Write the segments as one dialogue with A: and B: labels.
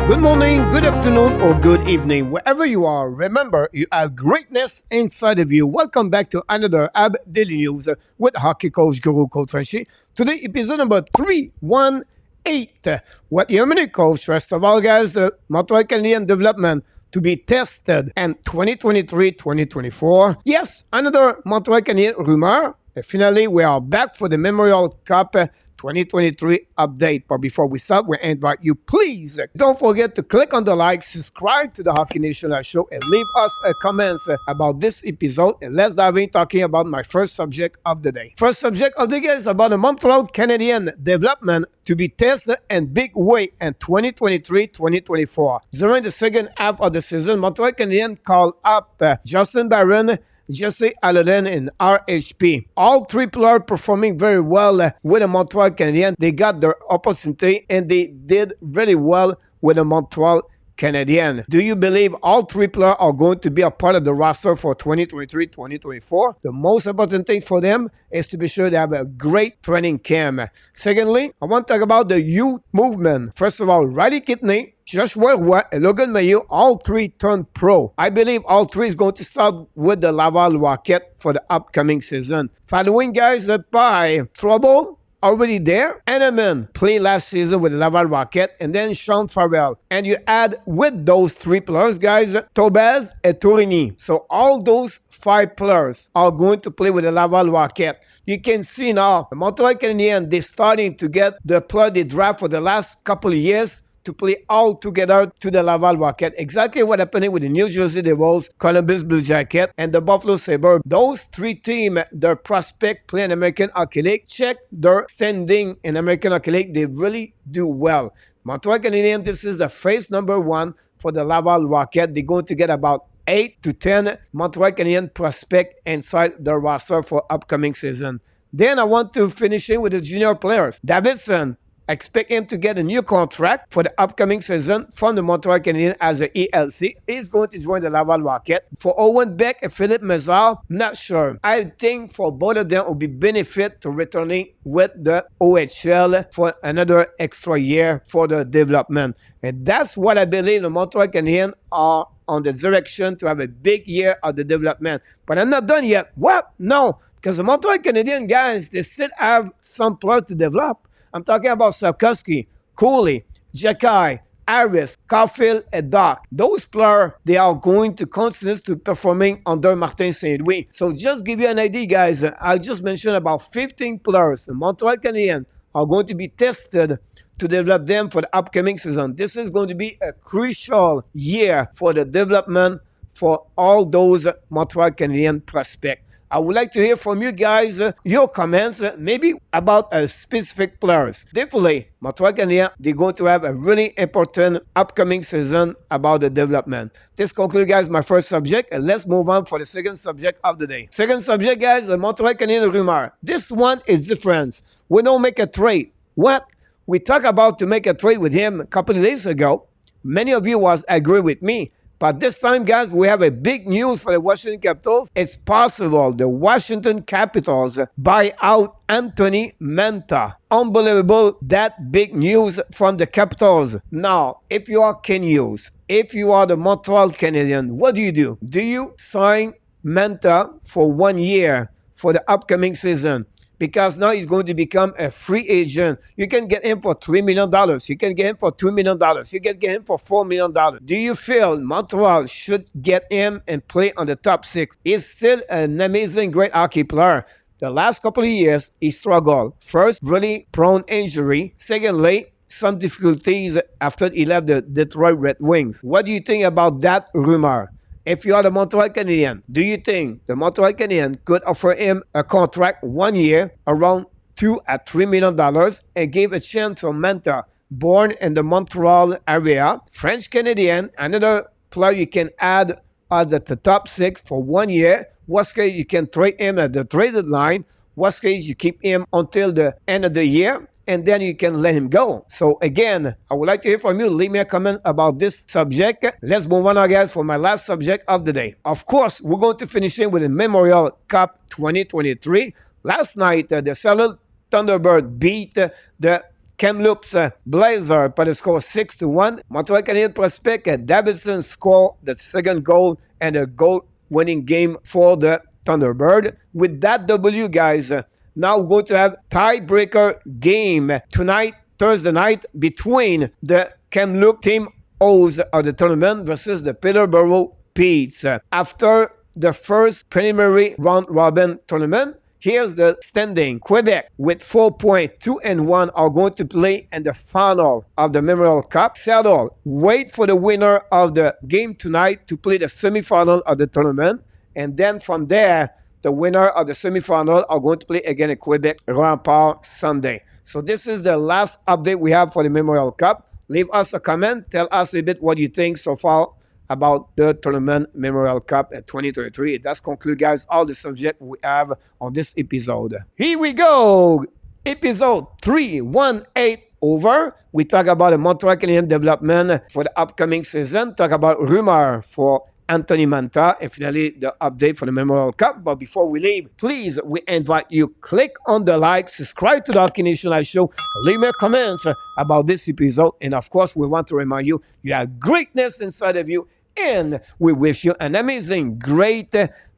A: Good morning, good afternoon, or good evening, wherever you are. Remember, you have greatness inside of you. Welcome back to another AB Daily News with hockey coach Guru Coach FRENCHY. Today, episode number 318. What your minute coach, first of all, guys, Montreal Canadian development to be tested in 2023-2024. Yes, another Montreal Canadian rumor. Finally, we are back for the Memorial Cup 2023 update. But before we start, we invite you, please don't forget to click on the like, subscribe to the Hockey Nation Live Show, and leave us a comments about this episode. And let's dive in talking about my first subject of the day. First subject of the day is about the Montreal Canadian development to be tested in big way in 2023-2024. During the second half of the season, Montreal Canadian called up Justin Barron, Jesse Allen, and RHP. All three players performing very well with the Montreal Canadiens. They got their opportunity and they did really well with the Montreal Canadiens. Do you believe all three players are going to be a part of the roster for 2023-2024? The most important thing for them is to be sure they have a great training camp. Secondly, I want to talk about the youth movement. First of all, Riley Kidney, Joshua Roy, and Logan Mailloux, all three turned pro. I believe all three is going to start with the Laval Rocket for the upcoming season. Following guys by Trouble, already there. Eneman played last season with the Laval Rocket, and then Sean Farrell. And you add with those three players, guys, Tobaz and Tourigny. So all those five players are going to play with the Laval Rocket. You can see now, the Montreal Canadiens, they're starting to get the player they draft for the last couple of years to play all together to the Laval Rocket. Exactly what happened with the New Jersey Devils, Columbus Blue Jacket, and the Buffalo Sabres. Those three teams, their prospect play in American Hockey League. Check their standing in American Hockey League. They really do well. Montreal Canadiens, this is the phase number one for the Laval Rocket. They're going to get about 8 to 10 Montreal Canadiens prospect inside the roster for upcoming season. Then I want to finish in with the junior players. Davidson, expect him to get a new contract for the upcoming season from the Montreal Canadiens as an ELC. He's going to join the Laval Rocket. For Owen Beck and Philippe Mazar, not sure. I think for both of them it will be benefit to returning with the OHL for another extra year for the development. And that's what I believe the Montreal Canadiens are on the direction to have a big year of the development. But I'm not done yet. What? No. Because the Montreal Canadiens, guys, they still have some players to develop. I'm talking about Sarkowski, Cooley, Jacky, Harris, Caulfield, and Doc. Those players, they are going to continue to performing under Martin Saint-Louis. So just give you an idea, guys, I just mentioned about 15 players. The Montreal Canadiens are going to be tested to develop them for the upcoming season. This is going to be a crucial year for the development for all those Montreal Canadiens prospects. I would like to hear from you guys, your comments, maybe about specific players. Definitely, Montreal Canadiens, they're going to have a really important upcoming season about the development. This concludes, guys, my first subject, and let's move on for the second subject of the day. Second subject, guys, the Montreal Canadiens rumor. This one is different. We don't make a trade. What? We talked about to make a trade with him a couple of days ago. Many of you was agree with me. But this time, guys, we have a big news for the Washington Capitals. It's possible the Washington Capitals buy out Anthony Mantha. Unbelievable, that big news from the Capitals. Now, if you are Ken Hughes, if you are the Montreal Canadiens, what do? Do you sign Mantha for 1 year for the upcoming season? Because now he's going to become a free agent. You can get him for $3 million. You can get him for $2 million. You can get him for $4 million. Do you feel Montreal should get him and play on the top six? He's still an amazing, great hockey player. The last couple of years, he struggled. First, really prone injury. Secondly, some difficulties after he left the Detroit Red Wings. What do you think about that rumor? If you are the Montreal Canadiens, do you think the Montreal Canadiens could offer him a contract 1 year around $2 to $3 million and give a chance for Mantha, born in the Montreal area, French Canadian, another player you can add as the top six for 1 year. Worst case, you can trade him at the traded line. Worst case, you keep him until the end of the year, and then you can let him go. So again, I would like to hear from you. Leave me a comment about this subject. Let's move on now, guys, for my last subject of the day. Of course, we're going to finish in with the Memorial Cup 2023. Last night, the Charlotte Thunderbird beat the Kamloops Blazer par the score 6-1. Montreal Canadiens prospect Davidson scored the second goal and a goal-winning game for the Thunderbird. With that W, guys, now we're going to have tiebreaker game tonight, Thursday night, between the Kamloops team O's of the tournament versus the Peterborough Petes. After the first preliminary round-robin tournament, here's the standing. Quebec, with 4 points, 2-1, are going to play in the final of the Memorial Cup. Seattle, wait for the winner of the game tonight to play the semifinal of the tournament. And then from there, the winner of the semifinal are going to play again in Quebec, Rempart, Sunday. So this is the last update we have for the Memorial Cup. Leave us a comment. Tell us a bit what you think so far about the tournament Memorial Cup at 2023. It does conclude, guys, all the subject we have on this episode. Here we go. Episode 318 over. We talk about the Montreal Canadiens development for the upcoming season. Talk about rumor for Anthony Mantha, and finally the update for the Memorial Cup. But before we leave, please, we invite you, click on the like, subscribe to the Hockey National Show, leave me comments about this episode, and of course, we want to remind you, you have greatness inside of you, and we wish you an amazing, great,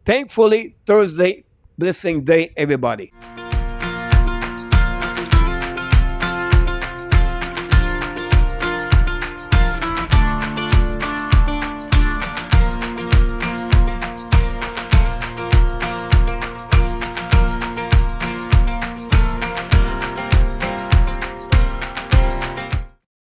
A: thankfully, Thursday, blessing day, everybody.